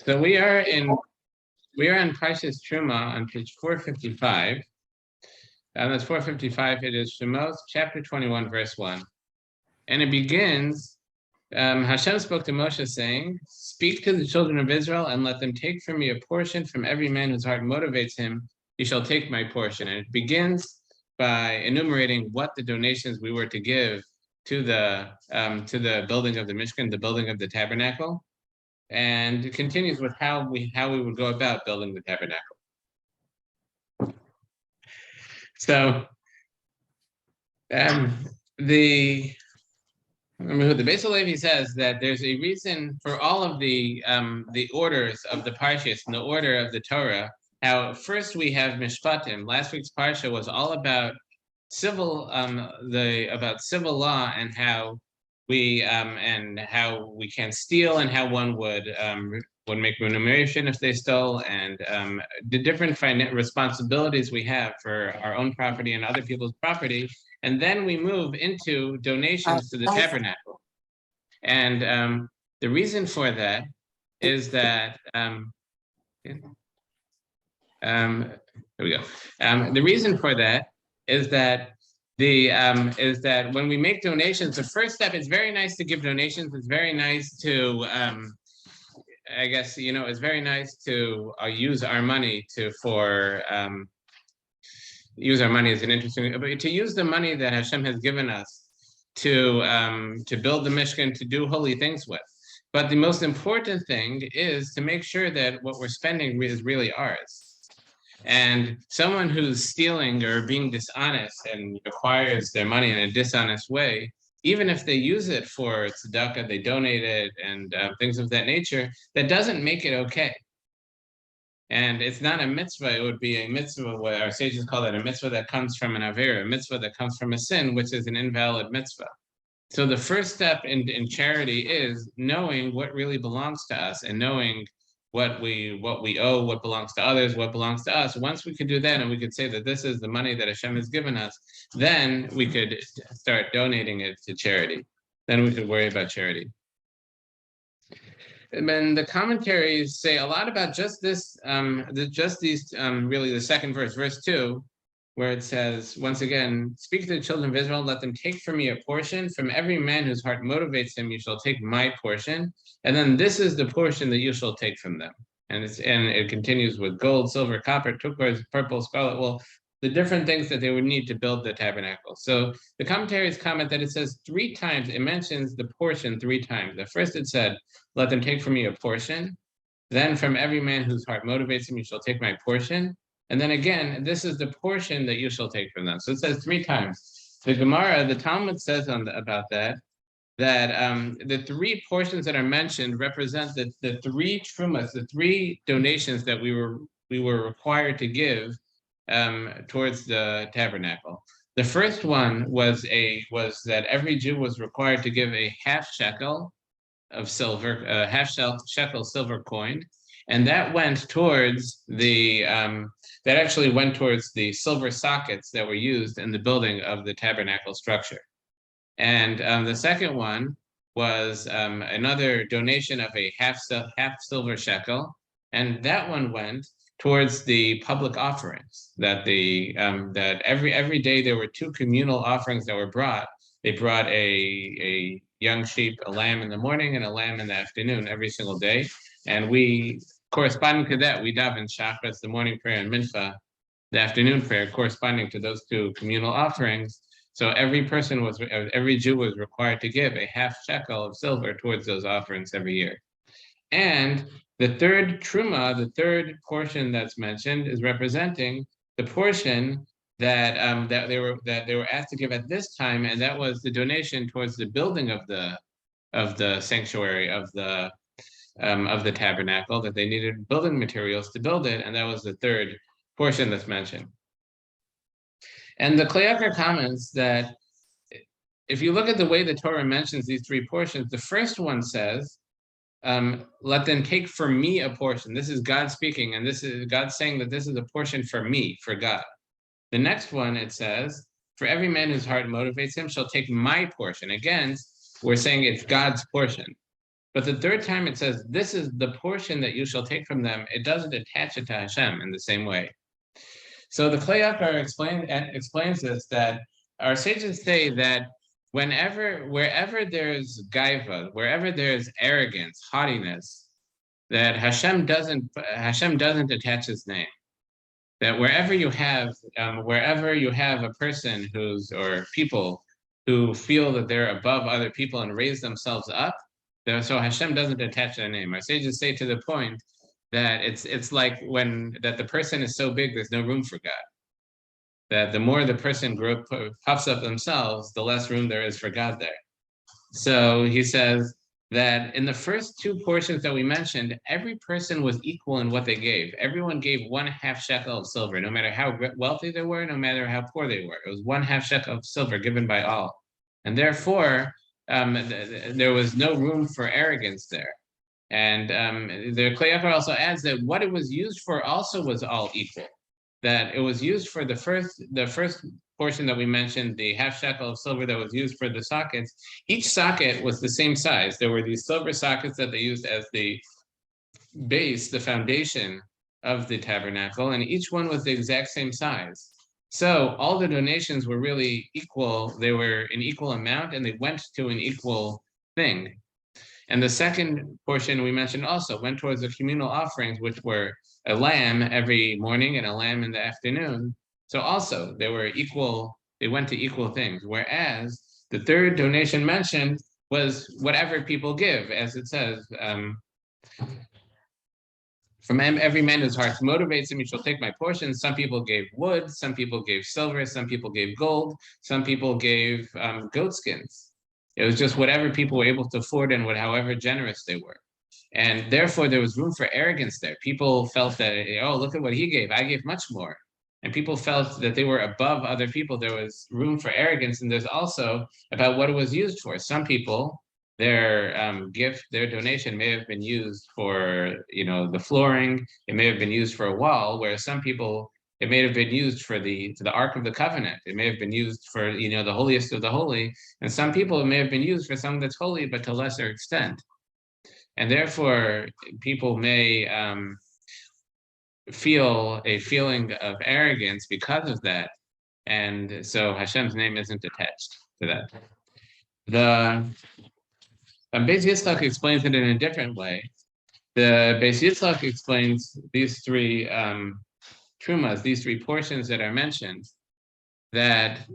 So we are in Parshas Terumah on page 455. That's 455. It is Shemos chapter 21, verse 1. And it begins, Hashem spoke to Moshe saying, "Speak to the children of Israel and let them take from me a portion from every man whose heart motivates him. He shall take my portion." And it begins by enumerating what the donations we were to give to the building of the Mishkan, the building of the Tabernacle. And it continues with how we would go about building the Tabernacle. So the Beis Halevi says that there's a reason for all of the orders of the Parshas and the order of the Torah. How first we have Mishpatim. Last week's Parsha was all about civil law and how we can't steal and how one would make remuneration if they stole, and the different responsibilities we have for our own property and other people's property. And then we move into donations to the tabernacle. And the reason for that is that here we go. The reason for that is that when we make donations, the first step, it's very nice to give donations. It's very nice to, it's very nice to use our money use our money as an interesting, but to use the money that Hashem has given us to build the Mishkan, to do holy things with. But the most important thing is to make sure that what we're spending is really ours. And someone who's stealing or being dishonest and acquires their money in a dishonest way, even if they use it for tzedakah, they donate it and things of that nature, that doesn't make it okay. And it's not a mitzvah. It would be a mitzvah, what our sages call it, a mitzvah that comes from an avera, a mitzvah that comes from a sin, which is an invalid mitzvah. So the first step in charity is knowing what really belongs to us and knowing what we owe, what belongs to others, what belongs to us. Once we could do that and we could say that this is the money that Hashem has given us, then we could start donating it to charity. Then we could worry about charity. And then the commentaries say a lot about just this, really the second verse, verse 2, where it says, once again, "Speak to the children of Israel, let them take from me a portion. From every man whose heart motivates him, you shall take my portion. And then this is the portion that you shall take from them." And it continues with gold, silver, copper, turquoise, purple, scarlet wool, the different things that they would need to build the tabernacle. So the commentaries comment that it says 3 times, it mentions the portion 3 times. At first it said, "Let them take from me a portion." Then, "From every man whose heart motivates him, you shall take my portion." And then again, "This is the portion that you shall take from them." So it says 3 times. The Gemara, the Talmud says about that the 3 portions that are mentioned represent the 3 trumas, the 3 donations that we were required to give towards the tabernacle. The first one was that every Jew was required to give a half shekel of silver, half shekel silver coin, and that went towards actually went towards the silver sockets that were used in the building of the tabernacle structure. And the second one was another donation of a half silver shekel, and that one went towards the public offerings. That that every day there were 2 communal offerings that were brought. They brought a young sheep, a lamb in the morning, and a lamb in the afternoon every single day. And we, corresponding to that, we daven Shachris, the morning prayer, and Mincha, the afternoon prayer, corresponding to those 2 communal offerings. So every Jew was required to give a half shekel of silver towards those offerings every year. And the third truma, the third portion that's mentioned, is representing the portion that they were asked to give at this time, and that was the donation towards the building of the sanctuary of the tabernacle, that they needed building materials to build it, and that was the third portion that's mentioned. And the Klayakar comments that if you look at the way the Torah mentions these 3 portions, the first one says, "Let them take for me a portion." This is God speaking, and this is God saying that this is a portion for me, for God. The next one, it says, "For every man whose heart motivates him shall take my portion." Again, we're saying it's God's portion. But the third time it says, this is the portion that you shall take from them. It doesn't attach it to Hashem in the same way. So the Klei Yakar explains this, that our sages say that wherever there's gaiva, wherever there's arrogance, haughtiness, that Hashem doesn't attach his name. That wherever you have a person or people who feel that they're above other people and raise themselves up, so Hashem doesn't attach their name. Our sages say to the point that it's like that the person is so big, there's no room for God. That the more the person puffs up themselves, the less room there is for God there. So he says that in the first two portions that we mentioned, every person was equal in what they gave. Everyone gave 1/2 shekel of silver, no matter how wealthy they were, no matter how poor they were. It was 1/2 shekel of silver given by all. And therefore, there was no room for arrogance there. And the Klei Yakar also adds that what it was used for also was all equal. That it was used for the first portion that we mentioned, the 1/2 shekel of silver that was used for the sockets. Each socket was the same size. There were these silver sockets that they used as the base, the foundation of the tabernacle, and each one was the exact same size. So all the donations were really equal. They were an equal amount, and they went to an equal thing. And the second portion we mentioned also went towards the communal offerings, which were a lamb every morning and a lamb in the afternoon. So also they were equal, they went to equal things. Whereas the third donation mentioned was whatever people give, as it says, from every man whose heart motivates him, he shall take my portion. Some people gave wood, some people gave silver, some people gave gold, some people gave goat skins. It was just whatever people were able to afford and however generous they were. And therefore, there was room for arrogance there. People felt that, oh, look at what he gave. I gave much more. And people felt that they were above other people. There was room for arrogance. And there's also about what it was used for. Some people, their their donation may have been used for, the flooring. It may have been used for a wall, whereas some people, it may have been used for the Ark of the Covenant. It may have been used for, the holiest of the holy. And some people, it may have been used for something that's holy, but to a lesser extent. And therefore, people may feel a feeling of arrogance because of that. And so Hashem's name isn't attached to that. The Beis Yitzchak explains it in a different way. The Beis Yitzchak explains these three Terumahs, these three portions that are mentioned, that,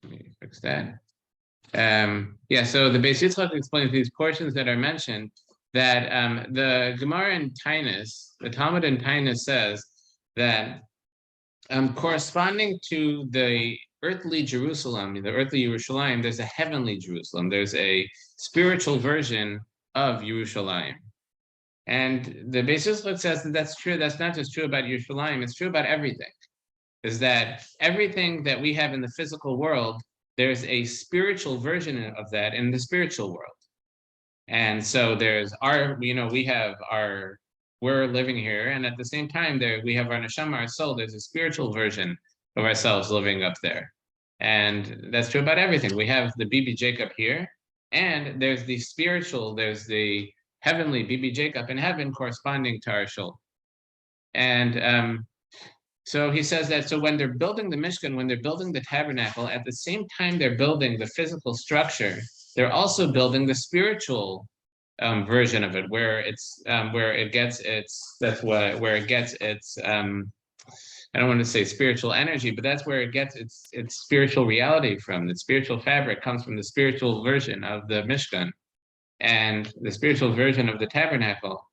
let me fix that. So the Beis Yitzchak explains these portions that are mentioned, that the Gemara in Tainus, the Talmud in Tainus says that corresponding to the earthly Jerusalem, the earthly Yerushalayim, there's a heavenly Jerusalem. There's a spiritual version of Yerushalayim. And the Beis Yitzchak says that that's true. That's not just true about Yerushalayim, it's true about everything. Is that everything that we have in the physical world, there's a spiritual version of that in the spiritual world. And so there's we're living here, and at the same time we have our neshama, our soul. There's a spiritual version of ourselves living up there. And that's true about everything. We have the Bibi Jacob here, and there's the heavenly Bibi Jacob in heaven corresponding to our soul. And so he says that, so when they're building the Mishkan, when they're building the tabernacle, at the same time they're building the physical structure, they're also building the spiritual version of it, where it gets its I don't want to say spiritual energy, but that's where it gets its spiritual reality from. The spiritual fabric comes from the spiritual version of the Mishkan and the spiritual version of the tabernacle.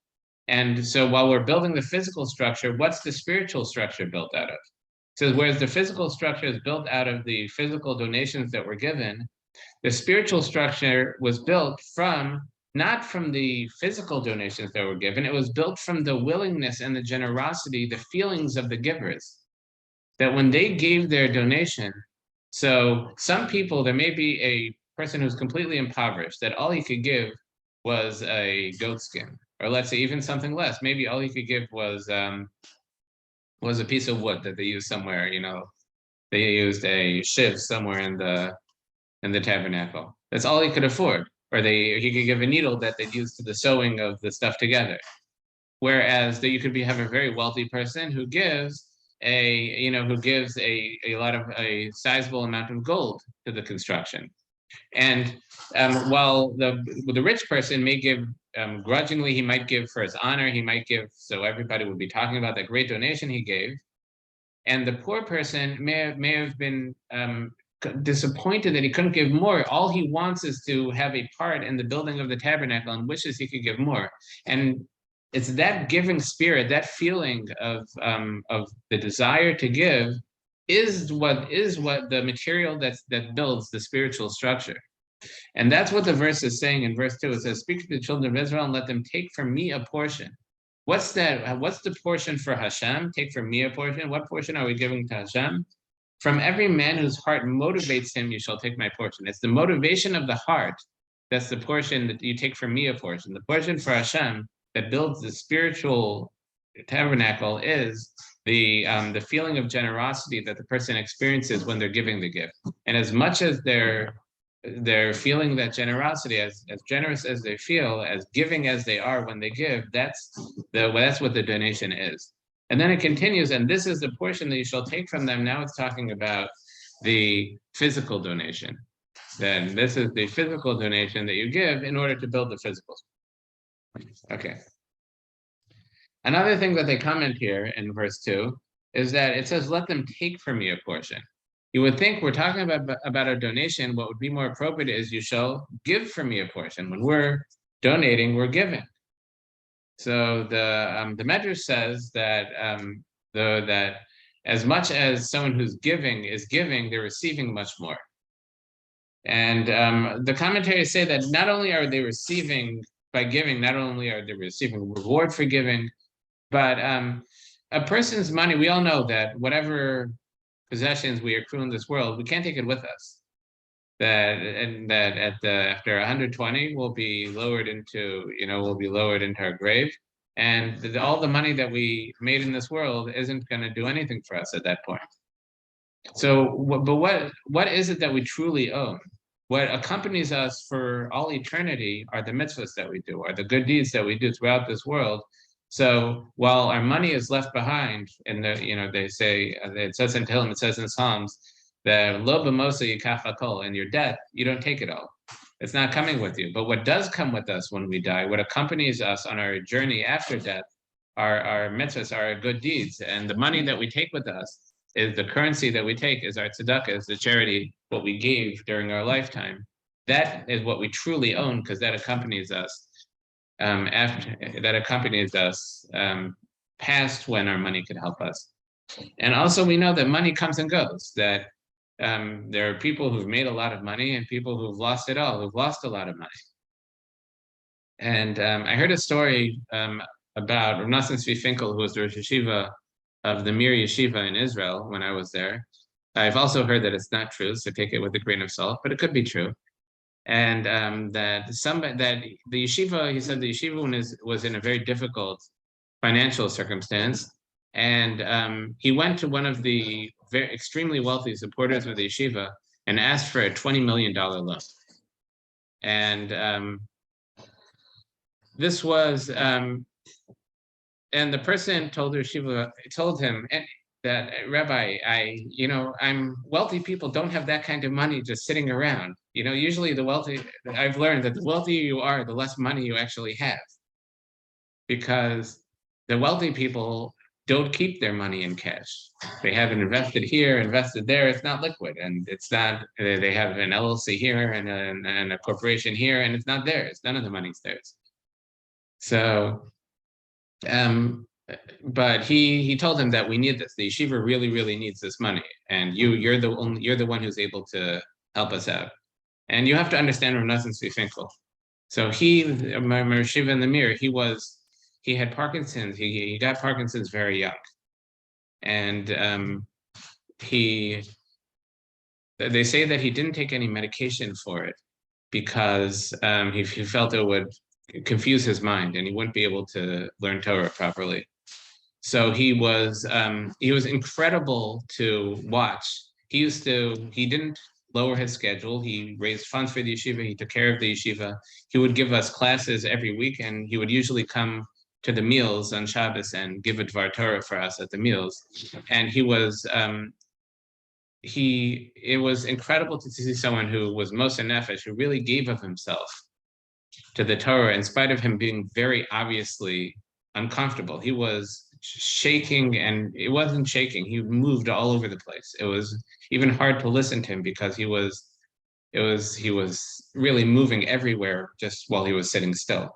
And so while we're building the physical structure, what's the spiritual structure built out of? So whereas the physical structure is built out of the physical donations that were given, the spiritual structure was built not from the physical donations that were given, it was built from the willingness and the generosity, the feelings of the givers. That when they gave their donation, so some people, there may be a person who's completely impoverished, that all he could give was a goat skin, or let's say even something less. Maybe all he could give was a piece of wood that they used somewhere. They used a shiv somewhere in the tabernacle. That's all he could afford. or he could give a needle that they'd use to the sewing of the stuff together. Whereas that you could have a very wealthy person who gives a sizable amount of gold to the construction. And while the rich person may give grudgingly, he might give for his honor, he might give so everybody would be talking about that great donation he gave. And the poor person may have been disappointed that he couldn't give more. All he wants is to have a part in the building of the tabernacle and wishes he could give more. And it's that giving spirit, that feeling of the desire to give, is what the material that builds the spiritual structure. And that's what the verse is saying in verse 2. It says, "Speak to the children of Israel and let them take from me a portion." What's that? What's the portion for Hashem? Take from me a portion. What portion are we giving to Hashem? From every man whose heart motivates him, you shall take my portion. It's the motivation of the heart. That's the portion that you take from me a portion. The portion for Hashem that builds the spiritual tabernacle is the feeling of generosity that the person experiences when they're giving the gift. And as much as they're feeling that generosity, as generous as they feel, as giving as they are when they give, that's what the donation is. And then it continues, and this is the portion that you shall take from them. Now it's talking about the physical donation. Then this is the physical donation that you give in order to build the physical. Okay. Another thing that they comment here in verse 2 is that it says, "Let them take from me a portion." You would think we're talking about a donation. What would be more appropriate is, "You shall give from me a portion." When we're donating, we're giving. So the Medrash says that that as much as someone who's giving is giving, they're receiving much more. And the commentaries say that not only are they receiving by giving, not only are they receiving reward for giving, but a person's money, we all know that whatever possessions we accrue in this world, we can't take it with us. After 120, we'll be lowered into our grave, and all the money that we made in this world isn't going to do anything for us at that point. So, what is it that we truly own? What accompanies us for all eternity are the mitzvahs that we do, are the good deeds that we do throughout this world. So while our money is left behind, and they say, it says in Tehillim, it says in Psalms, that lo b'mosa yikach hakol, in your death, you don't take it all. It's not coming with you. But what does come with us when we die, what accompanies us on our journey after death, are our mitzvahs, are our good deeds. And the money that we take with us is the currency that we take, is our tzedakah, is the charity, what we gave during our lifetime. That is what we truly own, because that accompanies us past when our money could help us. And also we know that money comes and goes, that there are people who've made a lot of money and people who've lost it all, who've lost a lot of money. And I heard a story about Rav Nosson Tzvi Finkel, who was the Rosh Yeshiva of the Mir Yeshiva in Israel when I was there. I've also heard that it's not true, so take it with a grain of salt, but it could be true. And that the yeshiva, he said the yeshiva was in a very difficult financial circumstance, and he went to one of the very extremely wealthy supporters of the yeshiva and asked for a $20 million loan. And this was, and the person told the yeshiva, told him that, "Rabbi, I'm wealthy people don't have that kind of money just sitting around. Usually I've learned that the wealthier you are, the less money you actually have, because the wealthy people don't keep their money in cash. They have it invested here, invested there. It's not liquid, and it's not. They have an LLC here and a corporation here, and it's not theirs. None of the money's theirs." So, but he told him that we need this. The yeshiva really, really needs this money, and you're the one who's able to help us out. And you have to understand Rav Nosson Tzvi Finkel. So my yeshiva in the Mir, he had Parkinson's. He got Parkinson's very young, and they say that he didn't take any medication for it because he felt it would confuse his mind and he wouldn't be able to learn Torah properly. So he was incredible to watch. He didn't lower his schedule. He raised funds for the yeshiva. He took care of the yeshiva. He would give us classes every week, and he would usually come to the meals on Shabbos and give a Dvar Torah for us at the meals. And it was incredible to see someone who was Moser Nefesh, who really gave of himself to the Torah, in spite of him being very obviously uncomfortable. He was shaking, and it wasn't shaking. He moved all over the place. It was even hard to listen to him because he was really moving everywhere just while he was sitting still.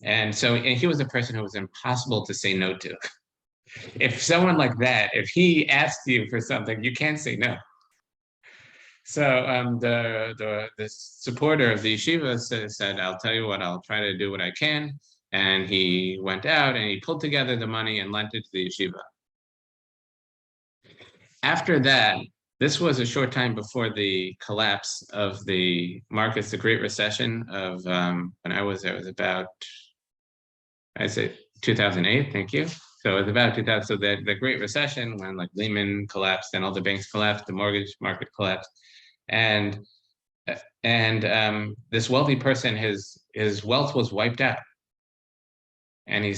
And he was a person who was impossible to say no to. If someone like that, if he asked you for something, you can't say no. So the supporter of the yeshiva said, I'll tell you what, I'll try to do what I can. And he went out and he pulled together the money and lent it to the yeshiva. After that, this was a short time before the collapse of the markets, the Great Recession of when I was there. It was about, I say 2008. Thank you. So it was about 2000. So the Great Recession, when like Lehman collapsed and all the banks collapsed, the mortgage market collapsed, and this wealthy person, his wealth was wiped out. And he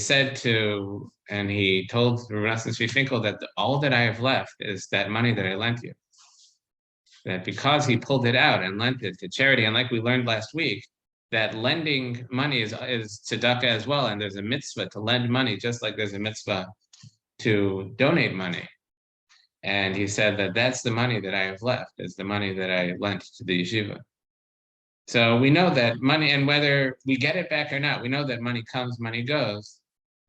told Rabbi Finkel that all that I have left is that money that I lent you. That because he pulled it out and lent it to charity, and like we learned last week, that lending money is tzedakah as well, and there's a mitzvah to lend money, just like there's a mitzvah to donate money. And he said that that's the money that I have left, is the money that I lent to the yeshiva. So we know that money, and whether we get it back or not, we know that money comes, money goes.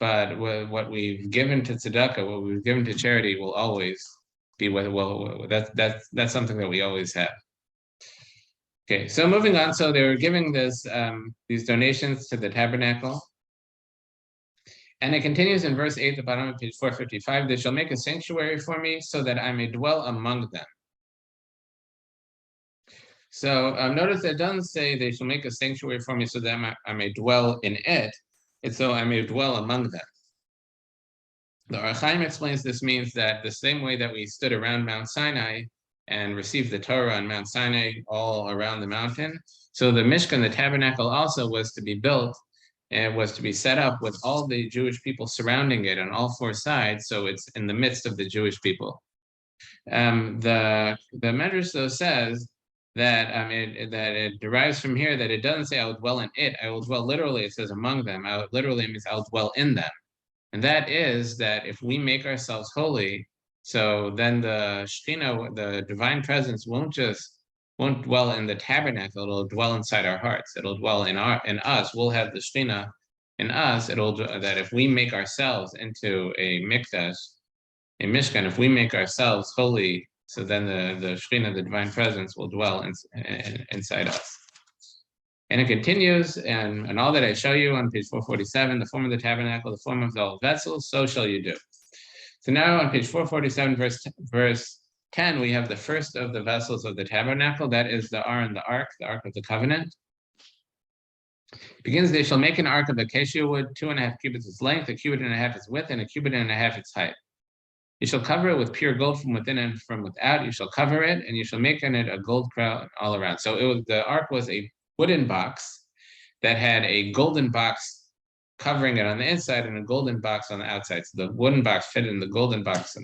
But what we've given to tzedakah, what we've given to charity, will always be that's something that we always have. Okay, so moving on. So they were giving these donations to the tabernacle. And it continues in verse 8, the bottom of page 455. They shall make a sanctuary for me so that I may dwell among them. So notice that it doesn't say they shall make a sanctuary for me so that I may dwell in it. It's so I may dwell among them. The Or Chaim explains this means that the same way that we stood around Mount Sinai and received the Torah on Mount Sinai all around the mountain, so the Mishkan, the tabernacle, also was to be built and was to be set up with all the Jewish people surrounding it on all four sides, so it's in the midst of the Jewish people. The Medrash though says that it derives from here that it doesn't say I will dwell in it. I will dwell literally. It says among them. Literally means I'll dwell in them, and that is that if we make ourselves holy, so then the Shekhinah, the divine presence, won't dwell in the tabernacle. It'll dwell inside our hearts. It'll dwell in us. We'll have the Shekhinah in us. That if we make ourselves into a mikdash, a mishkan, if we make ourselves holy, so then the Shekhinah, the divine presence, will dwell inside us. And it continues, and all that I show you on page 447, the form of the tabernacle, the form of the vessels, so shall you do. So now on page 447, verse 10, we have the first of the vessels of the tabernacle. That is the Aron, the Ark of the Covenant. It begins, they shall make an ark of acacia wood, 2.5 cubits its length, 1.5 cubits its width, and 1.5 cubits its height. You shall cover it with pure gold from within and from without. You shall cover it, and you shall make in it a gold crown all around. So the ark was a wooden box that had a golden box covering it on the inside and a golden box on the outside. So the wooden box fit in the golden box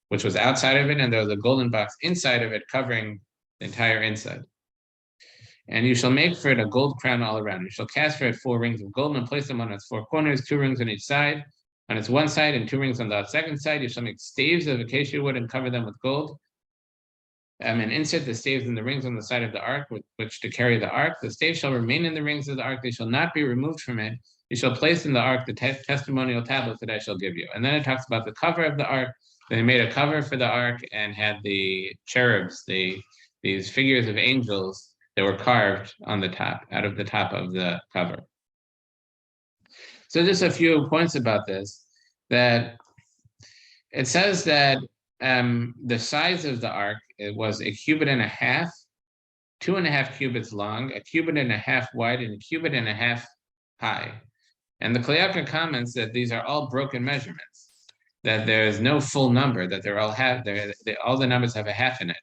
which was outside of it, and there was a golden box inside of it covering the entire inside. And you shall make for it a gold crown all around. You shall cast for it 4 rings of gold and place them on its 4 corners, 2 rings on each side. On its one side and 2 rings on the second side, you shall make staves of acacia wood and cover them with gold. And insert the staves in the rings on the side of the ark, with which to carry the ark. The staves shall remain in the rings of the ark; they shall not be removed from it. You shall place in the ark the testimonial tablets that I shall give you. And then it talks about the cover of the ark. They made a cover for the ark and had the cherubs, these figures of angels that were carved on the top, out of the top of the cover. So just a few points about this, that it says that the size of the ark, it was 1.5 cubits, 2.5 cubits long, 1.5 cubits wide, and 1.5 cubits high. And the Kli Yakar comments that these are all broken measurements, that there is no full number, that all the numbers have a half in it.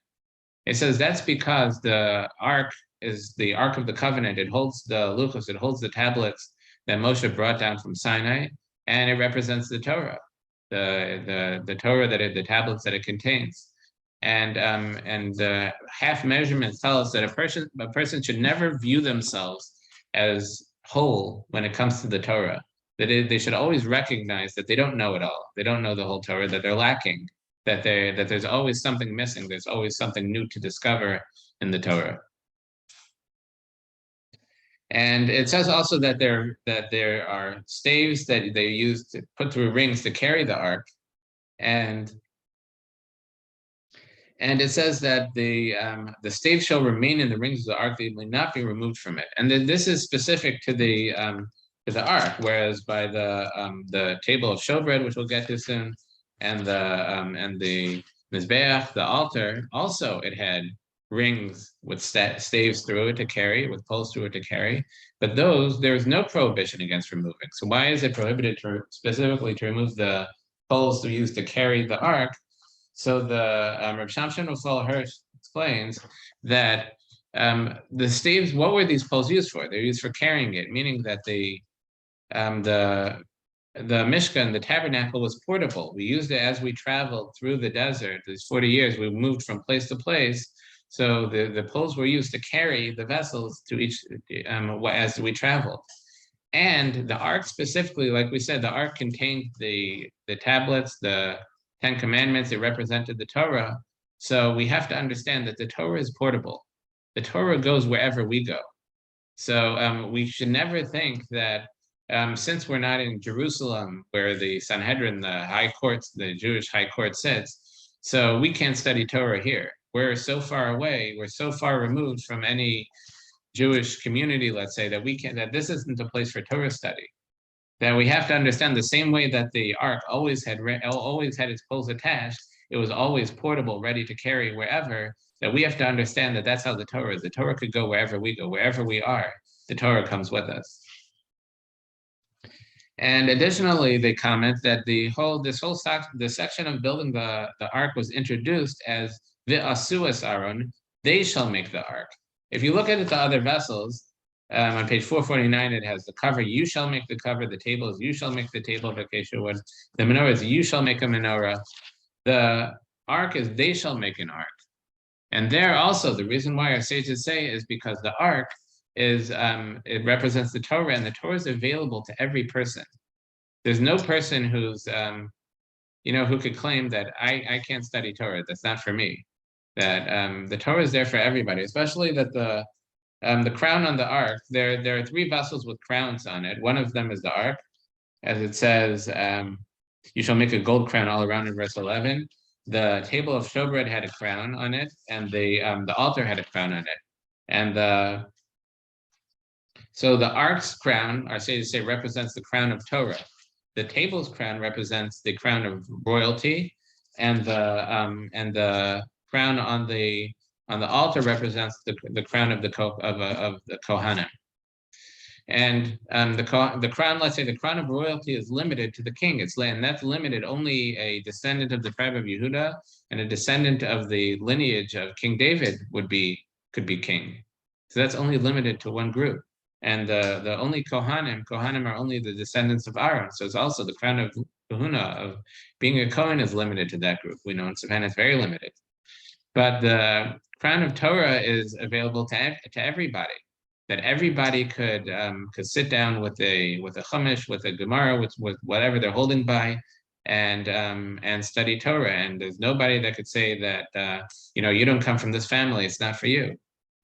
It says that's because the ark is the Ark of the Covenant. It holds the luchos, it holds the tablets that Moshe brought down from Sinai, and it represents the Torah, the Torah the tablets that it contains. And the half measurements tell us that a person should never view themselves as whole when it comes to the Torah. They should always recognize that they don't know it all. They don't know the whole Torah, that they're lacking, that there's always something missing. There's always something new to discover in the Torah. And it says also that there are staves that they use to put through rings to carry the ark, and it says that the stave shall remain in the rings of the ark; they will not be removed from it. And then this is specific to the ark, whereas by the table of showbread, which we'll get to soon, and the mizbeach, the altar, also it had rings with staves through it to carry, with poles through it to carry. But those, there's no prohibition against removing. So why is it prohibited specifically to remove the poles used to carry the ark? So the Reb Shamshon Kollel Hirsch explains that the staves, what were these poles used for? They're used for carrying it, meaning that the Mishkan, the Tabernacle, was portable. We used it as we traveled through the desert. These 40 years, we moved from place to place. So the poles were used to carry the vessels to each as we traveled. And the ark specifically, like we said, the ark contained the tablets, the 10 Commandments. It represented the Torah. So we have to understand that the Torah is portable. The Torah goes wherever we go. So we should never think that since we're not in Jerusalem, where the Sanhedrin, the high courts, the Jewish high court sits, so we can't study Torah here. We're so far away, we're so far removed from any Jewish community, let's say, that this isn't a place for Torah study. That we have to understand the same way that the ark always had its poles attached, it was always portable, ready to carry wherever, that we have to understand that that's how the Torah is. The Torah could go wherever we go, wherever we are, the Torah comes with us. And additionally, they comment that the section of building the ark was introduced as V'asuas Aaron, they shall make the ark. If you look at the other vessels, on page 449, it has the cover, you shall make the cover, the table is, you shall make the table of acacia wood, the menorah is, you shall make a menorah, the ark is, they shall make an ark. And there also, the reason why our sages say is because the ark is, it represents the Torah, and the Torah is available to every person. There's no person who's, who could claim that I can't study Torah, that's not for me. That the Torah is there for everybody, especially that the crown on the ark, there are 3 vessels with crowns on it. One of them is the ark, as it says, you shall make a gold crown all around in verse 11. The table of showbread had a crown on it, and the altar had a crown on it. And so the ark's crown, our sages say, represents the crown of Torah. The table's crown represents the crown of royalty, and the crown on the altar represents the crown of the Kohanim. And the crown, let's say, the crown of royalty is limited to the king. And that's limited only a descendant of the tribe of Yehuda and a descendant of the lineage of King David could be king. So that's only limited to one group. And the only Kohanim are only the descendants of Aaron. So it's also the crown of Kahuna, of being a Kohen, is limited to that group. We know in Savannah it's very limited. But the crown of Torah is available to everybody. That everybody could sit down with a chumash, with a Gemara, with whatever they're holding by, and study Torah. And there's nobody that could say that you don't come from this family, it's not for you.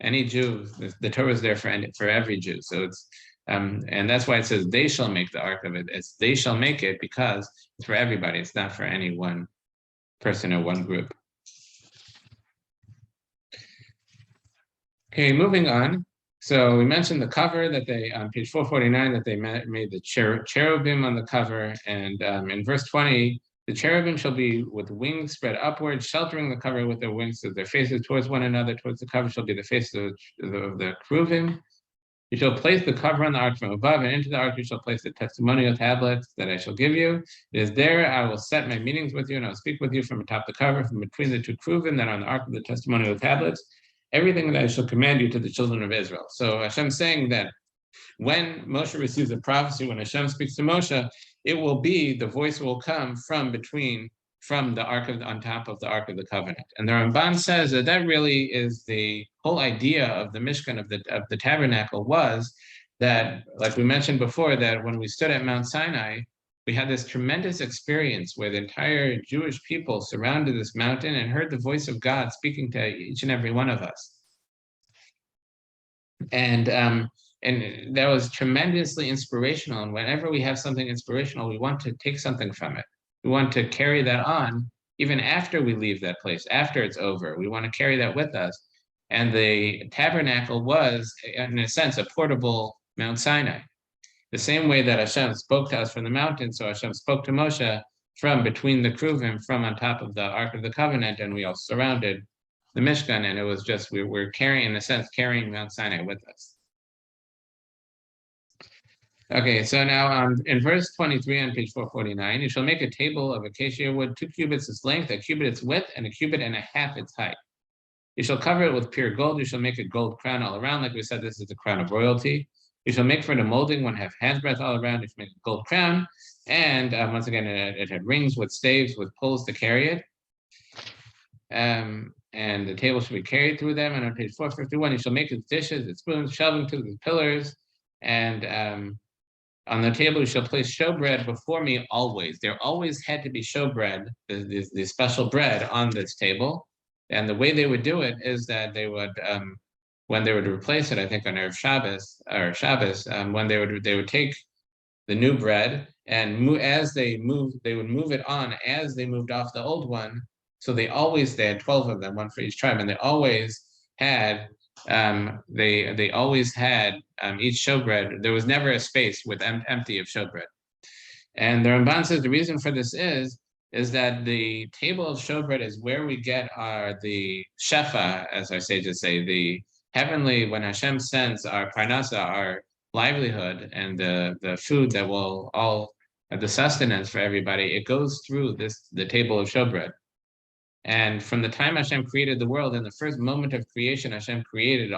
Any Jew, the Torah is there for every Jew. So it's and that's why it says they shall make the ark of it. It's they shall make it because it's for everybody. It's not for any one person or one group. Okay, moving on. So we mentioned the cover that they, on page 449, that they made the cherubim on the cover. And in verse 20, the cherubim shall be with wings spread upward, sheltering the cover with their wings, so their faces towards one another. Towards the cover shall be the faces of the cherubim. You shall place the cover on the ark from above, and into the ark you shall place the testimonial tablets that I shall give you. It is there I will set my meetings with you, and I will speak with you from atop the cover, from between the two kruvim that are on the ark of the testimonial tablets, everything that I shall command you to the children of Israel. So Hashem's saying that when Moshe receives a prophecy, when Hashem speaks to Moshe, it will be, the voice will come from the ark on top of the Ark of the Covenant. And the Ramban says that really is the whole idea of the Mishkan, of the Tabernacle, was that, like we mentioned before, that when we stood at Mount Sinai, we had this tremendous experience where the entire Jewish people surrounded this mountain and heard the voice of God speaking to each and every one of us. And that was tremendously inspirational. And whenever we have something inspirational, we want to take something from it. We want to carry that on, even after we leave that place, after it's over. We want to carry that with us. And the tabernacle was, in a sense, a portable Mount Sinai. The same way that Hashem spoke to us from the mountain, so Hashem spoke to Moshe from between the kruvim, from on top of the Ark of the Covenant, and we all surrounded the Mishkan, and it was just, we were carrying, in a sense, carrying Mount Sinai with us. Okay, so now in verse 23 on page 449, you shall make a table of acacia wood, 2 cubits its length, a cubit its width, and a cubit and a half its height. You shall cover it with pure gold. You shall make a gold crown all around. Like we said, this is the crown of royalty. You shall make for the molding one half handbreadth all around. You shall make a gold crown. And once again, it had rings with staves, with poles to carry it. And the table shall be carried through them. And on page 451, you shall make its dishes, its spoons, shelving tools, its pillars, and on the table, you shall place showbread before me always. There always had to be showbread, the special bread on this table. And the way they would do it is that they would, when they would replace it, I think on Erev Shabbos, when they would take the new bread and they would move it on as they moved off the old one. So they had 12 of them, one for each tribe, and they always had they always had each showbread. There was never a space with empty of showbread. And the Ramban says the reason for this is that the table of showbread is where we get the shefa, as our sages say, the heavenly, when Hashem sends our parnasa, our livelihood, and the food that will all, the sustenance for everybody, it goes through the table of showbread. And from the time Hashem created the world, in the first moment of creation, Hashem created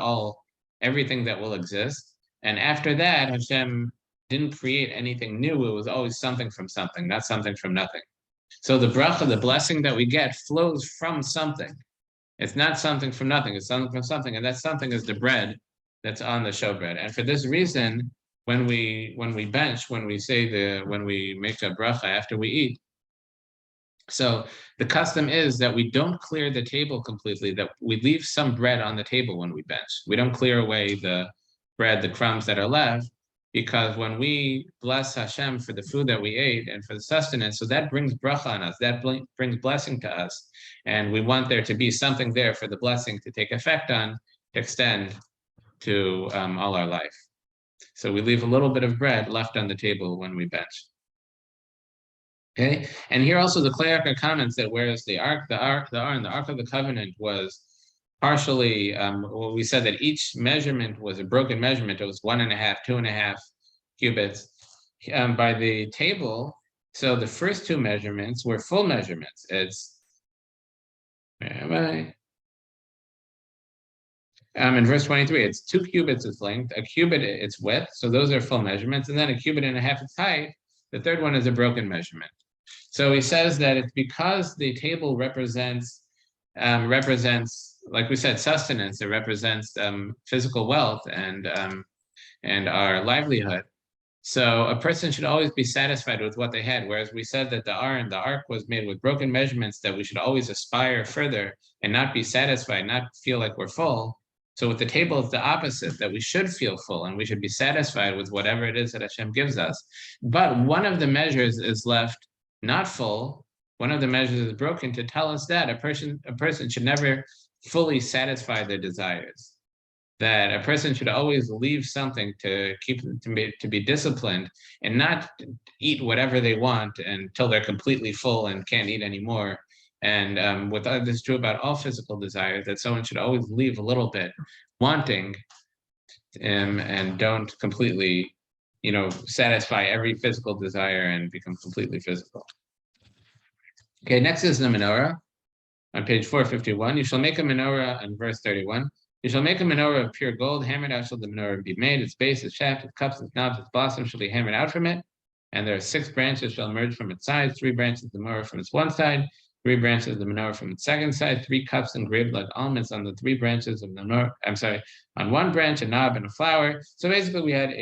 everything that will exist. And after that, Hashem didn't create anything new. It was always something from something, not something from nothing. So the bracha, the blessing that we get, flows from something. It's not something from nothing. It's something from something. And that something is the bread that's on the showbread. And for this reason, when we make a bracha after we eat, so the custom is that we don't clear the table completely, that we leave some bread on the table when we bench. We don't clear away the bread, the crumbs that are left, because when we bless Hashem for the food that we ate and for the sustenance, so that brings bracha on us, that brings blessing to us. And we want there to be something there for the blessing to take effect on, to extend to all our life. So we leave a little bit of bread left on the table when we bench. Okay, and here also the Klayarka comments that whereas the Ark of the Covenant was partially, we said that each measurement was a broken measurement. It was 1.5, 2.5 cubits by the table. So the first two measurements were full measurements. It's in verse 23, it's 2 cubits its length, a cubit its width. So those are full measurements, and then a cubit and a half its height. The third one is a broken measurement. So he says that it's because the table represents, like we said, sustenance. It represents physical wealth and our livelihood. So a person should always be satisfied with what they had. Whereas we said that the ark was made with broken measurements, that we should always aspire further and not be satisfied, not feel like we're full. So with the table, it's the opposite, that we should feel full and we should be satisfied with whatever it is that Hashem gives us. But one of the measures is left not full. One of the measures is broken to tell us that a person should never fully satisfy their desires. That a person should always leave something to be disciplined and not eat whatever they want until they're completely full and can't eat anymore. And with this is true about all physical desires, that someone should always leave a little bit wanting and don't completely, satisfy every physical desire and become completely physical. Okay, next is the menorah. On page 451, you shall make a menorah, in verse 31. You shall make a menorah of pure gold, hammered out shall the menorah be made. Its base, its shaft, its cups, its knobs, its blossoms shall be hammered out from it. And there are 6 branches shall emerge from its sides, 3 branches of the menorah from its one side, 3 branches of the menorah from its second side, 3 cups engraved like almonds on the 3 branches of the menorah. On one branch, a knob and a flower. So basically we had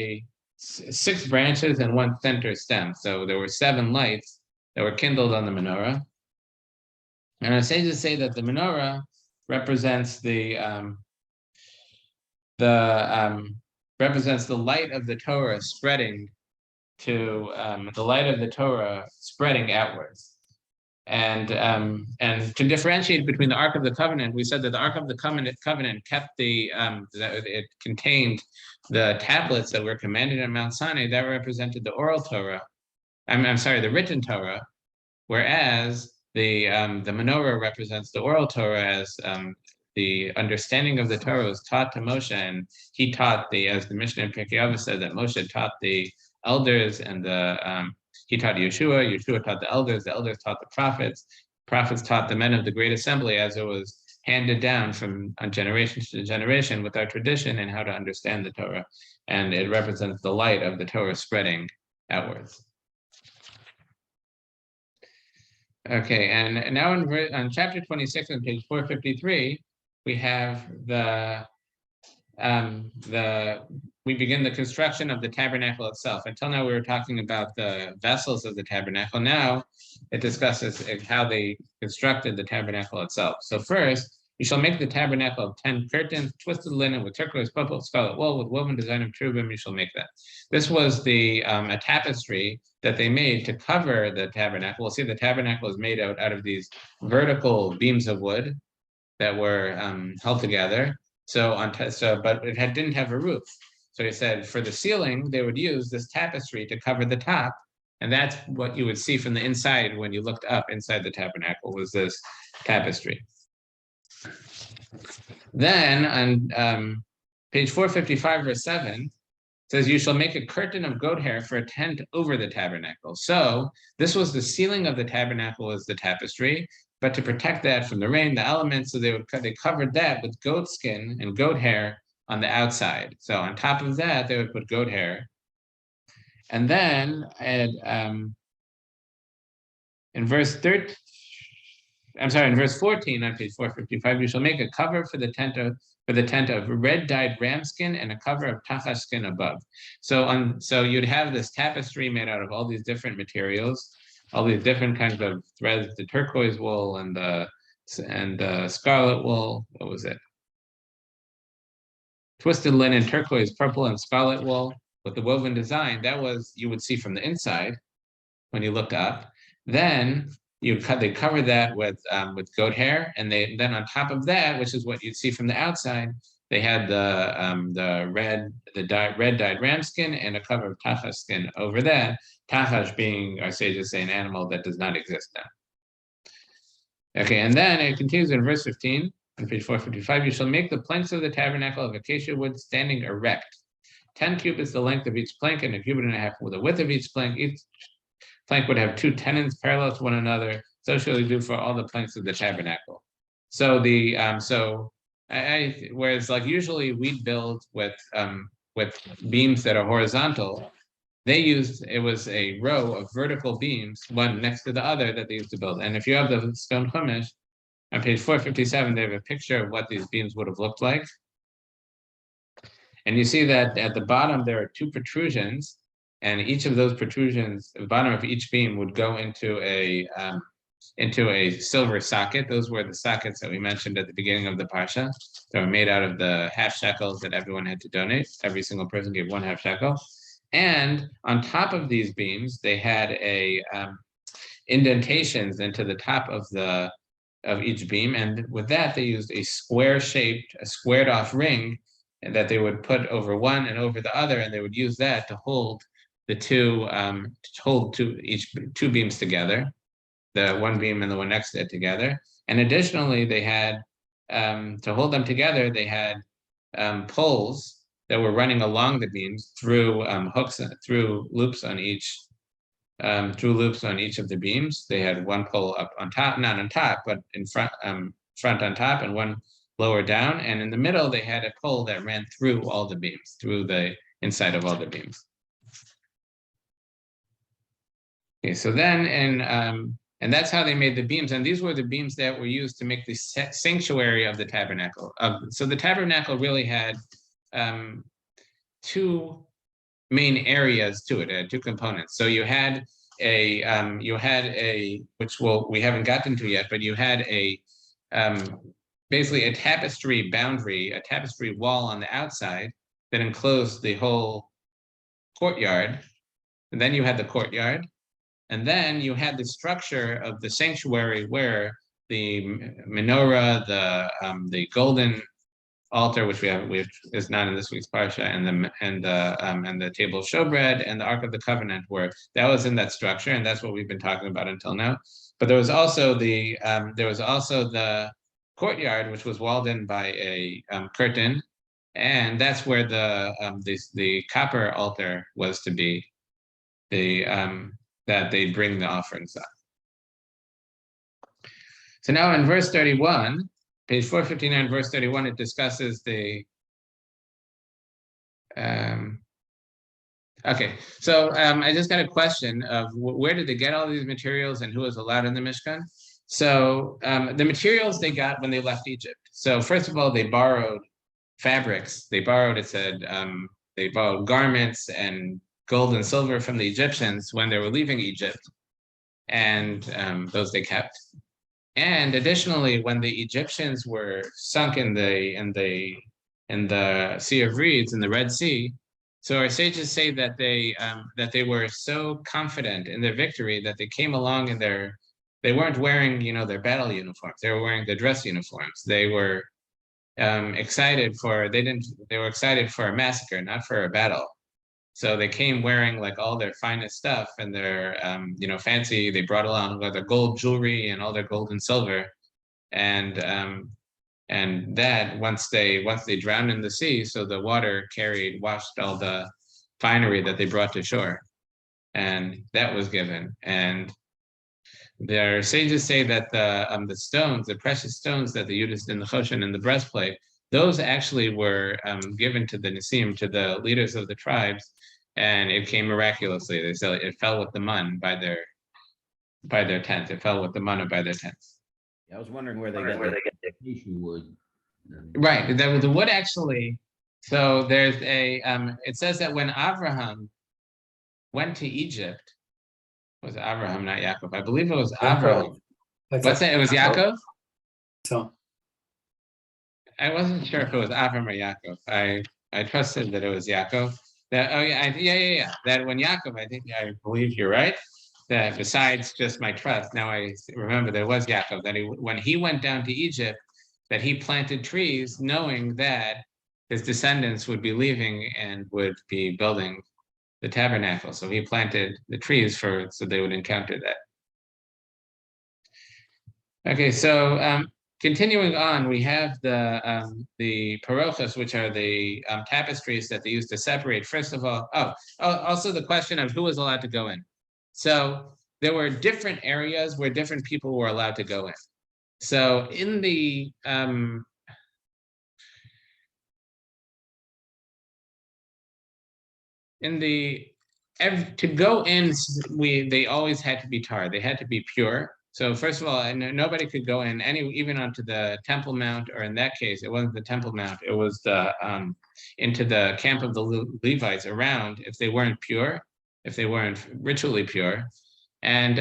6 branches and 1 center stem. So there were 7 lights that were kindled on the menorah. And our sages say that the menorah represents the light of the Torah spreading to the light of the Torah spreading outwards. And to differentiate between the Ark of the Covenant, we said that the Ark of the Covenant kept it contained the tablets that were commanded on Mount Sinai that represented the oral Torah. The written Torah, whereas the menorah represents the oral Torah as the understanding of the Torah was taught to Moshe, and he taught as the Mishnah in Pirkei Avos said, that Moshe taught the elders, and he taught Yeshua taught the elders taught the prophets taught the men of the great assembly, as it was handed down from generation to generation with our tradition and how to understand the Torah. And it represents the light of the Torah spreading outwards. Okay, and now on chapter 26 on page 453, we have we begin the construction of the tabernacle itself. Until now, we were talking about the vessels of the tabernacle. Now, it discusses how they constructed the tabernacle itself. So first, you shall make the tabernacle of 10 curtains, twisted linen with turquoise, purple, scarlet wool, with woven design of cherubim. You shall make that. This was a tapestry that they made to cover the tabernacle. We'll see the tabernacle is made out of these vertical beams of wood that were held together. But it didn't have a roof. So he said for the ceiling, they would use this tapestry to cover the top. And that's what you would see from the inside when you looked up inside the tabernacle, was this tapestry. Then on page 455, verse 7, says, you shall make a curtain of goat hair for a tent over the tabernacle. So this was the ceiling of the tabernacle, as the tapestry, but to protect that from the rain, the elements, so they covered that with goat skin and goat hair on the outside. So on top of that, they would put goat hair. And then in verse 14 on page 455, you shall make a cover for the tent of red dyed ram skin and a cover of tachash skin above. So you'd have this tapestry made out of all these different materials, all these different kinds of threads, the turquoise wool and the scarlet wool. What was it? Twisted linen, turquoise, purple, and scarlet wool with the woven design. That was, you would see from the inside when you looked up. Then they covered that with goat hair, and then on top of that, which is what you'd see from the outside, they had the red dyed ram skin and a cover of tachash skin over that. Tachash being, our sages say, an animal that does not exist now. Okay, and then it continues in verse 15 on page 455. You shall make the planks of the tabernacle of acacia wood standing erect. 10 cubits the length of each plank, and a cubit and a half with the width of each plank. Each plank would have 2 tenons parallel to one another. So shall you do for all the planks of the tabernacle. So whereas like usually we'd build with beams that are horizontal, it was a row of vertical beams, one next to the other, that they used to build. And if you have the stone chumash on page 457, they have a picture of what these beams would have looked like. And you see that at the bottom there are 2 protrusions, and each of those protrusions, the bottom of each beam would go into a silver socket. Those were the sockets that we mentioned at the beginning of the Parsha. They were made out of the half shekels that everyone had to donate. Every single person gave 1 half shekel. And on top of these beams, they had indentations into the top of each beam. And with that, they used a squared off ring that they would put over one and over the other, and they would use that to hold the two beams together, the one beam and the one next to it together. And additionally, they had to hold them together, they had poles that were running along the beams through hooks, through loops on each of the beams. They had one pole up on top, not on top, but in front, front on top, and one lower down. And in the middle, they had a pole that ran through all the beams, through the inside of all the beams. Okay, so then, and that's how they made the beams. And these were the beams that were used to make the sanctuary of the tabernacle. So the tabernacle really had two main areas to it, two components. So you had a which we haven't gotten to yet, but you had a basically a tapestry boundary, a tapestry wall on the outside that enclosed the whole courtyard. And then you had the courtyard, and then you had the structure of the sanctuary where the menorah, the golden altar, which is not in this week's parsha, and the table of showbread and the Ark of the Covenant that was in that structure, and that's what we've been talking about until now. But there was also the courtyard, which was walled in by a curtain, and that's where the copper altar was to be, that they bring the offerings up. So now in verse 31. Page 459, verse 31, it discusses the, okay, so I just got a question of where did they get all these materials and who was allowed in the Mishkan? So the materials they got when they left Egypt. So first of all, they borrowed fabrics. They borrowed, it said, they borrowed garments and gold and silver from the Egyptians when they were leaving Egypt, and those they kept. And additionally, when the Egyptians were sunk in the Sea of Reeds, in the Red Sea, so our sages say that they were so confident in their victory that they came along in they weren't wearing their battle uniforms. They were wearing the dress uniforms. They were excited for a massacre, not for a battle. So they came wearing like all their finest stuff and their, fancy. They brought along their gold jewelry and all their gold and silver, and that once they drowned in the sea, so the water washed all the finery that they brought to shore, and that was given. And their sages say that the stones, the precious stones that they used in the choshen and the breastplate, those actually were given to the Nisim, to the leaders of the tribes, and it came miraculously. They said it fell with the mun by their tents. It fell with the manna by their tents. I was wondering where they get the acacia wood. Right, the wood actually. So there's it says that when Abraham went to Egypt, it was Abraham, not Yaakov. I believe it was Abraham. What's that? It was Yaakov? So I wasn't sure if it was Avram or Yaakov. I trusted that it was Yaakov. Yeah. That when Yaakov, I believe you're right. That besides just my trust, now I remember there was Yaakov. That when he went down to Egypt, that he planted trees, knowing that his descendants would be leaving and would be building the tabernacle. So he planted the trees so they would encounter that. Okay, so. Continuing on, we have the parochas, which are the tapestries that they used to separate. First of all, also the question of who was allowed to go in. So there were different areas where different people were allowed to go in. So in the to go in, they always had to be tar. They had to be pure. So first of all, nobody could go in even onto the Temple Mount, or in that case, it wasn't the Temple Mount. It was into the camp of the Levites around, if they weren't pure, if they weren't ritually pure, and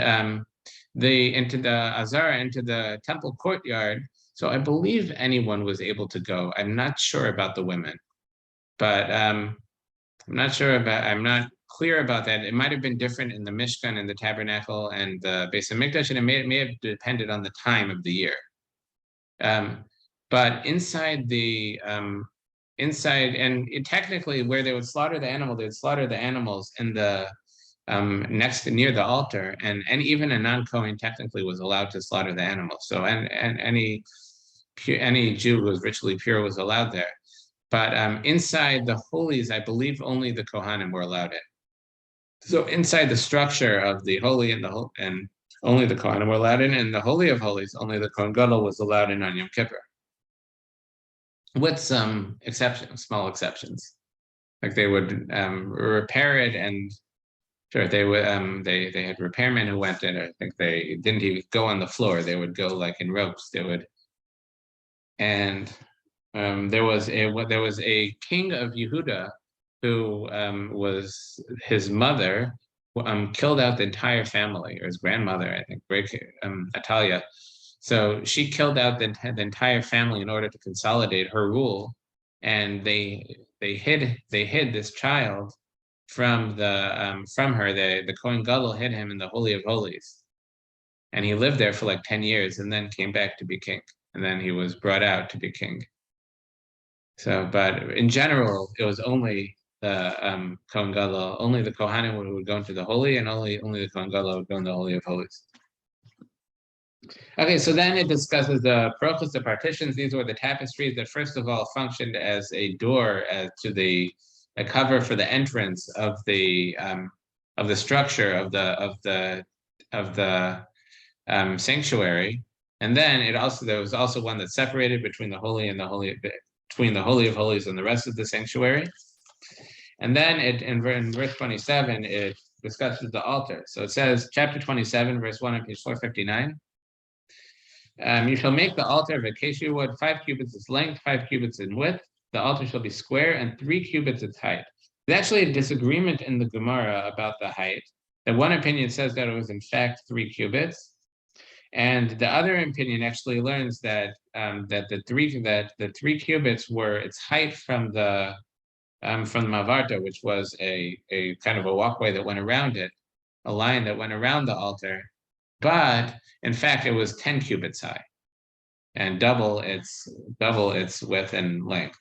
into the Azara, into the temple courtyard. So I believe anyone was able to go. I'm not sure about the women, but I'm not clear about that. It might have been different in the Mishkan and the Tabernacle and the Beis Hamikdash, and it may have depended on the time of the year. But inside technically where they would slaughter the animal, they would slaughter the animals in the near the altar, and even a non-Kohen technically was allowed to slaughter the animals. So any Jew who was ritually pure was allowed there. But inside the holies, I believe only the Kohanim were allowed in. So inside the structure of the holy and only the Kohanim were allowed in, and the Holy of Holies, only the Kohen Gadol was allowed in on Yom Kippur, with some exceptions, small exceptions. Like they would repair it, and sure, they would they had repairmen who went in. I think they didn't even go on the floor. They would go like in ropes. They would, and there was a king of Yehuda who was his mother killed out the entire family, or his grandmother, I think, Atalia. So she killed out the entire family in order to consolidate her rule, and they hid this child from her. The Kohen Gadol hid him in the Holy of Holies, and he lived there for like 10 years, and then came back to be king, and then he was brought out to be king. So, but in general, it was only the Kohen Gadol, only the Kohanim would go into the holy, and only the Kohen Gadol would go in the Holy of Holies. Okay, so then it discusses the parochos, the partitions. These were the tapestries that first of all functioned as a door to a cover for the entrance of the structure of the sanctuary, and then there was also one that separated between the holy and the holy, between the Holy of Holies and the rest of the sanctuary. And then in verse 27, it discusses the altar. So it says, chapter 27, verse 1 on page 459. You shall make the altar of acacia wood, 5 cubits its length, 5 cubits in width. The altar shall be square and 3 cubits its height. There's actually a disagreement in the Gemara about the height. The one opinion says that it was in fact 3 cubits. And the other opinion actually learns that the 3 cubits were its height from the Mavarta, which was a kind of a walkway that went around it, a line that went around the altar. But in fact, it was 10 cubits high, and double its width and length.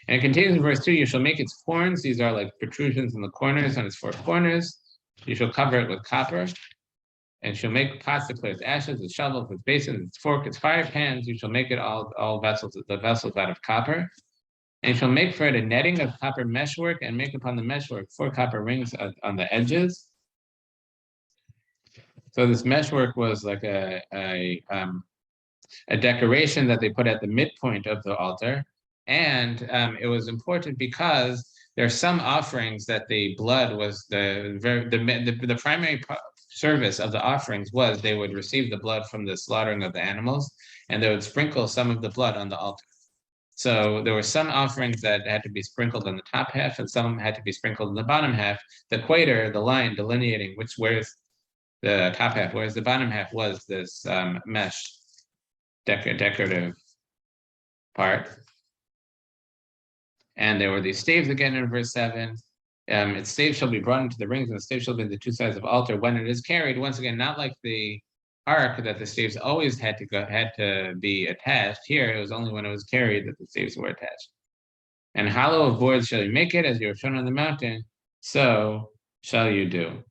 And it continues in verse 2: you shall make its horns; these are like protrusions in the corners on its 4 corners. You shall cover it with copper. And shall make pots to clear its ashes, its shovels, its basins, its fork, its fire pans. You shall make it all vessels, the vessels out of copper. And you shall make for it a netting of copper meshwork, and make upon the meshwork 4 copper rings on the edges. So this meshwork was like a decoration that they put at the midpoint of the altar, and it was important because there are some offerings that the blood was the primary service of the offerings was they would receive the blood from the slaughtering of the animals, and they would sprinkle some of the blood on the altar. So there were some offerings that had to be sprinkled on the top half, and some had to be sprinkled on the bottom half. The equator, the line delineating where's the top half, whereas the bottom half was this mesh decorative part. And there were these staves again in verse 7. Its staves shall be brought into the rings, and the staves shall be the 2 sides of the altar when it is carried. Once again, not like the ark that the staves always had to be attached. Here, it was only when it was carried that the staves were attached. And hollow of boards shall you make it, as you have shown on the mountain, so shall you do.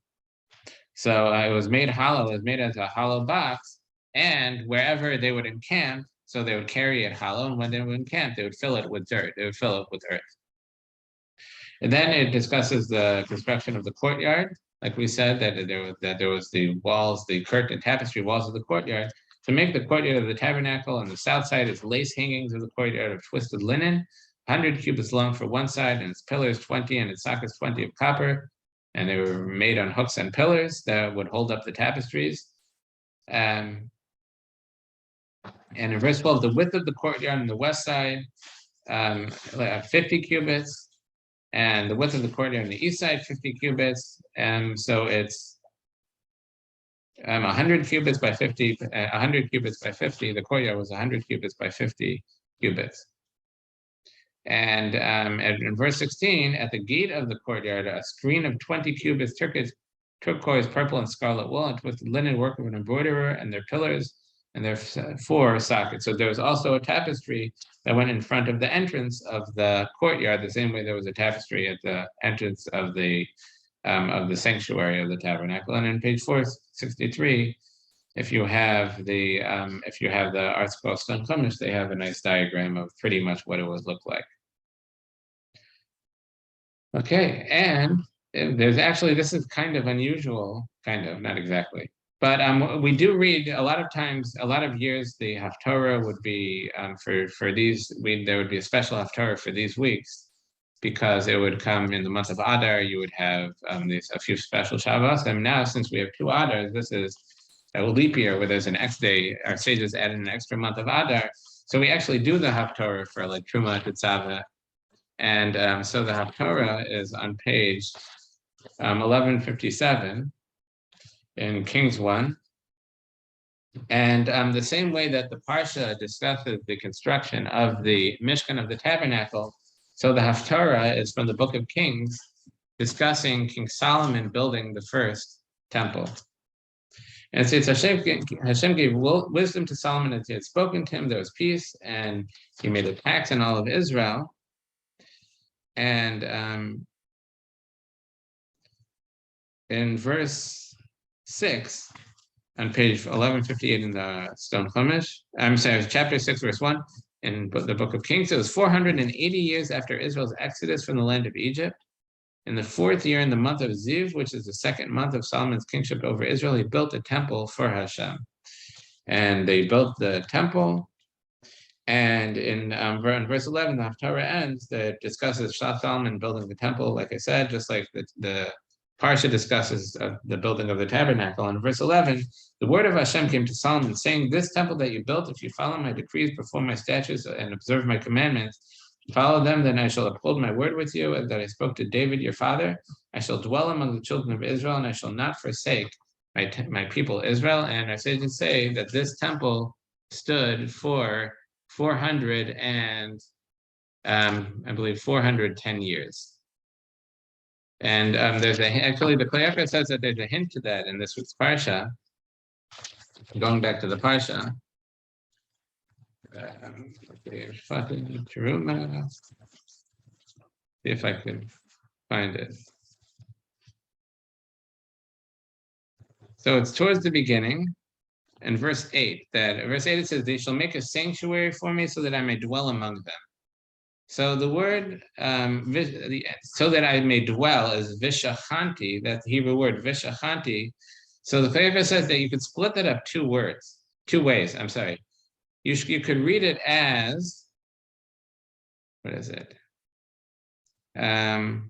So it was made hollow, it was made as a hollow box, and wherever they would encamp, so they would carry it hollow, and when they would encamp, they would fill it with dirt, they would fill it with earth. And then it discusses the construction of the courtyard. Like we said, that there was the walls, the curtain tapestry walls of the courtyard. To make the courtyard of the tabernacle, on the south side is lace hangings of the courtyard of twisted linen, 100 cubits long for one side, and its pillars 20, and its sockets 20 of copper. And they were made on hooks and pillars that would hold up the tapestries. And in verse 12, the width of the courtyard on the west side, 50 cubits. And the width of the courtyard on the east side, 50 cubits. And so it's 100 cubits by 50, 100 cubits by 50. The courtyard was 100 cubits by 50 cubits. And in verse 16, at the gate of the courtyard, a screen of 20 cubits, turquoise, purple, and scarlet wool, and twisted linen work of an embroiderer, and their pillars, and their 4 sockets. So there was also a tapestry that went in front of the entrance of the courtyard, the same way there was a tapestry at the entrance of the sanctuary of the tabernacle. And on page 463, if you have the Art Scroll Stone Chumash, they have a nice diagram of pretty much what it would look like. Okay, and there's actually, this is kind of unusual, kind of, not exactly. But we do read a lot of times, a lot of years, the Haftorah would be for these. There would be a special Haftorah for these weeks because it would come in the month of Adar. You would have a few special Shabbos, and now since we have 2 Adars, this is a leap year where there's an extra day. Our sages added an extra month of Adar, so we actually do the Haftorah for like Terumah, Tetzaveh, and so the Haftorah is on page 1157. In Kings 1. And the same way that the Parsha discusses the construction of the Mishkan of the Tabernacle, so the Haftarah is from the book of Kings, discussing King Solomon building the first temple. And so it's Hashem gave wisdom to Solomon as he had spoken to him, there was peace, and he made a tax in all of Israel. And in verse 6, on page 1158 in the Stone Chumash, I'm sorry, chapter 6, verse 1, in the book of Kings, it was 480 years after Israel's exodus from the land of Egypt. In the 4th year, in the month of Ziv, which is the 2nd month of Solomon's kingship over Israel, he built a temple for Hashem. And they built the temple. And in verse 11, the Haftarah ends that discusses Solomon building the temple, like I said, just like the Parsha discusses the building of the tabernacle. In verse 11, the word of Hashem came to Solomon, saying, this temple that you built, if you follow my decrees, perform my statutes, and observe my commandments, follow them, then I shall uphold my word with you, and that I spoke to David your father. I shall dwell among the children of Israel, and I shall not forsake my people Israel. And our sages say that this temple stood for 410 years. And actually the Courtyard says that there's a hint to that in this week's Parsha. Going back to the Parsha. Terumah. See if I can find it. So it's towards the beginning, in verse 8, it says, they shall make a sanctuary for me so that I may dwell among them. So the word, so that I may dwell, is vishachanti, that's the Hebrew word, vishachanti. So the Chaver says that you could split that up two ways, I'm sorry. You could read it as, what is it? I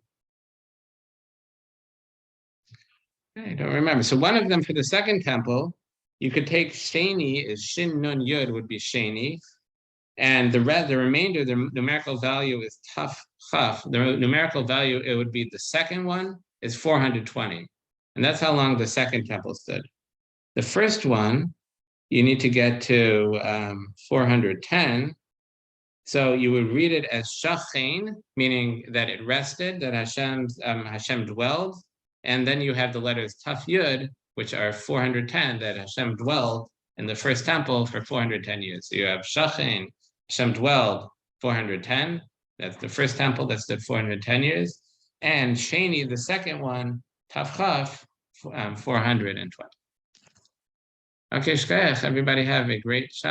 don't remember. So one of them for the second temple, you could take sheni, is shin nun yud would be sheni. And the remainder, the numerical value is taf chaf. The numerical value, it would be the second one is 420. And that's how long the second temple stood. The first one, you need to get to 410. So you would read it as shachain, meaning that it rested, that Hashem dwelled. And then you have the letters taf yud, which are 410, that Hashem dwelled in the first temple for 410 years. So you have shachain, Hashem dwelled 410. That's the first temple that stood 410 years. And Sheni, the second one, Tav Chaf, 420. Okay, shkayach. Everybody have a great Shabbat.